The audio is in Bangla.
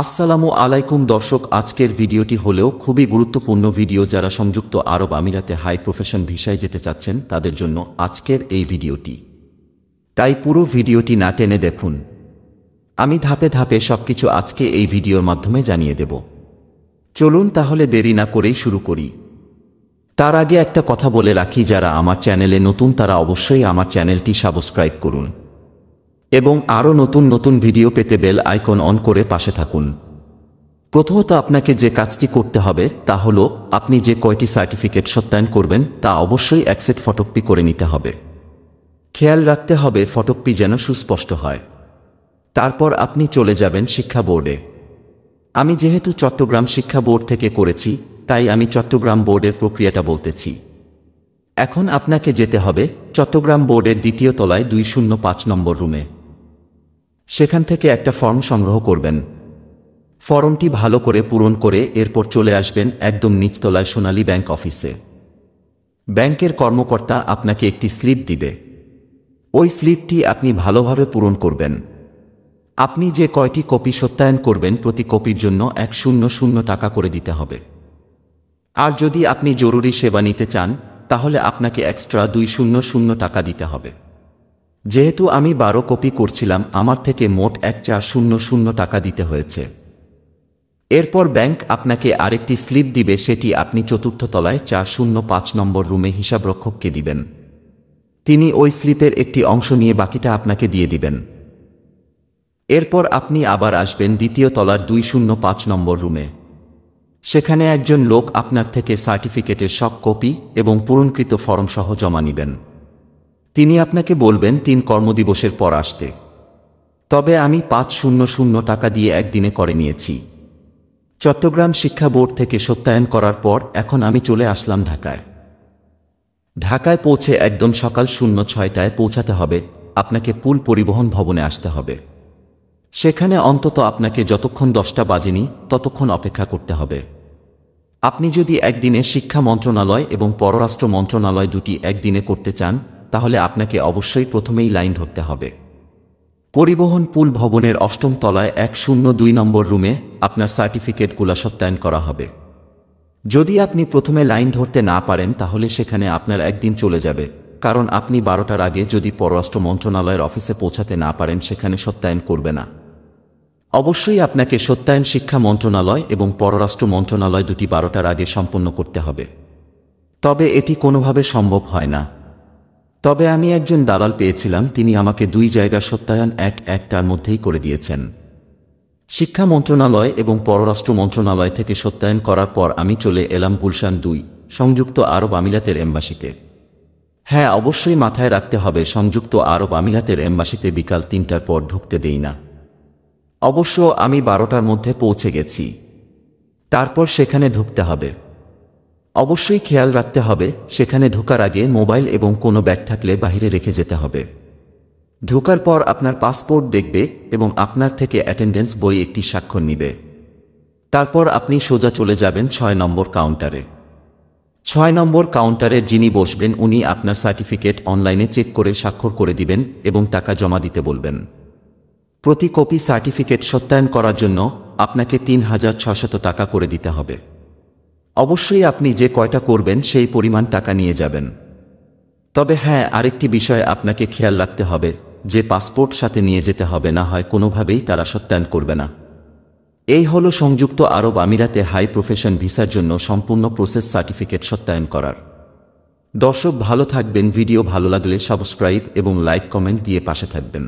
আসসালামু আলাইকুম দর্শক, আজকের ভিডিওটি হলেও খুবই গুরুত্বপূর্ণ ভিডিও। যারা সংযুক্ত আরব আমিরাতে হাই প্রফেশন ভিসায় যেতে চাচ্ছেন তাদের জন্য আজকের এই ভিডিওটি। তাই পুরো ভিডিওটি না টেনে দেখুন। আমি ধাপে ধাপে সবকিছু আজকে এই ভিডিওর মাধ্যমে জানিয়ে দেব। চলুন তাহলে দেরি না করেই শুরু করি। তার আগে একটা কথা বলে রাখি, যারা আমার চ্যানেলে নতুন তারা অবশ্যই আমার চ্যানেলটি সাবস্ক্রাইব করুন এবং আরও নতুন নতুন ভিডিও পেতে বেল আইকন অন করে পাশে থাকুন। প্রথমত আপনাকে যে কাজটি করতে হবে তা হলো, আপনি যে কয়টি সার্টিফিকেট সত্যায়ন করবেন তা অবশ্যই এক সেট ফটোকপি করে নিতে হবে। খেয়াল রাখতে হবে ফটোকপি যেন সুস্পষ্ট হয়। তারপর আপনি চলে যাবেন শিক্ষা বোর্ডে। আমি যেহেতু চট্টগ্রাম শিক্ষা বোর্ড থেকে করেছি তাই আমি চট্টগ্রাম বোর্ডের প্রক্রিয়াটা বলতেছি। এখন আপনাকে যেতে হবে চট্টগ্রাম বোর্ডের দ্বিতীয় তলায় 205 নম্বর রুমে। সেখান থেকে একটা ফর্ম সংগ্রহ করবেন। ফর্মটি ভালো করে পূরণ করে এরপর চলে আসবেন একদম নিচতলায় সোনালী ব্যাংক অফিসে। ব্যাংকের কর্মকর্তা আপনাকে একটি স্লিপ দিবে। ওই স্লিপটি আপনি ভালোভাবে পূরণ করবেন। আপনি যে কয়টি কপি সত্যায়ন করবেন প্রতি কপির জন্য 100 টাকা করে দিতে হবে। আর যদি আপনি জরুরি সেবা নিতে চান তাহলে আপনাকে এক্সট্রা 200 টাকা দিতে হবে। যেহেতু আমি 12 কপি করছিলাম, আমার থেকে মোট 1400 টাকা দিতে হয়েছে। এরপর ব্যাংক আপনাকে আরেকটি স্লিপ দিবে, সেটি আপনি চতুর্থ তলায় 405 নম্বর রুমে হিসাবরক্ষককে দিবেন। তিনি ওই স্লিপের একটি অংশ নিয়ে বাকিটা আপনাকে দিয়ে দিবেন। এরপর আপনি আবার আসবেন দ্বিতীয় তলার 205 নম্বর রুমে। সেখানে একজন লোক আপনার থেকে সার্টিফিকেটের সব কপি এবং পূরণকৃত ফর্ম সহ জমা নেবেন। তিনি আপনাকে বলবেন 3 কর্মদিবসের পর আসতে। তবে আমি 500 টাকা দিয়ে একদিনে করে নিয়েছি। চট্টগ্রাম শিক্ষা বোর্ড থেকে সত্যায়ন করার পর এখন আমি চলে আসলাম ঢাকায়। ঢাকায় পৌঁছে একদম সকাল 6:30টায় পৌঁছাতে হবে। আপনাকে পুল পরিবহন ভবনে আসতে হবে। সেখানে অন্তত আপনাকে যতক্ষণ 10টা বাজেনি ততক্ষণ অপেক্ষা করতে হবে। আপনি যদি একদিনে শিক্ষা মন্ত্রণালয় এবং পররাষ্ট্র মন্ত্রণালয় দুটি একদিনে করতে চান তাহলে আপনাকে অবশ্যই প্রথমেই লাইন ধরতে হবে। পরিবহন পুল ভবনের 8ম তলায় 102 নম্বর রুমে আপনার সার্টিফিকেটগুলো সত্যায়ন করা হবে। যদি আপনি প্রথমে লাইন ধরতে না পারেন তাহলে সেখানে আপনার একদিন চলে যাবে, কারণ আপনি 12টার আগে যদি পররাষ্ট্র মন্ত্রণালয়ের অফিসে পৌঁছাতে না পারেন সেখানে সত্যায়ন করবে না। অবশ্যই আপনাকে সত্যায়ন শিক্ষা মন্ত্রণালয় এবং পররাষ্ট্র মন্ত্রণালয় দুটি 12টার আগে সম্পন্ন করতে হবে। তবে এটি কোনোভাবে সম্ভব হয় না। তবে আমি একজন দালাল পেয়েছিলাম, তিনি আমাকে 2 জায়গা সত্যায়ন একটার মধ্যেই করে দিয়েছেন। শিক্ষা মন্ত্রণালয় এবং পররাষ্ট্র মন্ত্রণালয় থেকে সত্যায়ন করার পর আমি চলে এলাম গুলশান 2 সংযুক্ত আরব আমিরাতের এম্বাসিতে। হ্যাঁ, অবশ্যই মাথায় রাখতে হবে সংযুক্ত আরব আমিরাতের এম্বাসিতে বিকাল 3টার পর ঢুকতে দেই না। অবশ্য আমি 12টার মধ্যে পৌঁছে গেছি। তারপর সেখানে ঢুকতে হবে। অবশ্যই খেয়াল রাখতে হবে সেখানে ঢোকার আগে মোবাইল এবং কোনো ব্যাগ থাকলে বাইরে রেখে যেতে হবে। ঢোকার পর আপনার পাসপোর্ট দেখবে এবং আপনার থেকে অ্যাটেন্ডেন্স বই একটি স্বাক্ষর নিবে। তারপর আপনি সোজা চলে যাবেন 6 নম্বর কাউন্টারে। 6 নম্বর কাউন্টারে যিনি বসবেন উনি আপনার সার্টিফিকেট অনলাইনে চেক করে স্বাক্ষর করে দিবেন এবং টাকা জমা দিতে বলবেন। প্রতি কপি সার্টিফিকেট সত্যায়ন করার জন্য আপনাকে 3600 টাকা করে দিতে হবে। অবশ্যই আপনি যে কয়টা করবেন সেই পরিমাণ টাকা নিয়ে যাবেন। তবে হ্যাঁ, আরেকটি বিষয় আপনাকে খেয়াল রাখতে হবে যে পাসপোর্ট সাথে নিয়ে যেতে হবে, না হয় কোনোভাবেই তারা সত্যায়ন করবে না। এই হলো সংযুক্ত আরব আমিরাতে হাই প্রফেশন ভিসার জন্য সম্পূর্ণ প্রসেস সার্টিফিকেট সত্যায়ন করার। দর্শক ভালো থাকবেন। ভিডিও ভালো লাগলে সাবস্ক্রাইব এবং লাইক কমেন্ট দিয়ে পাশে থাকবেন।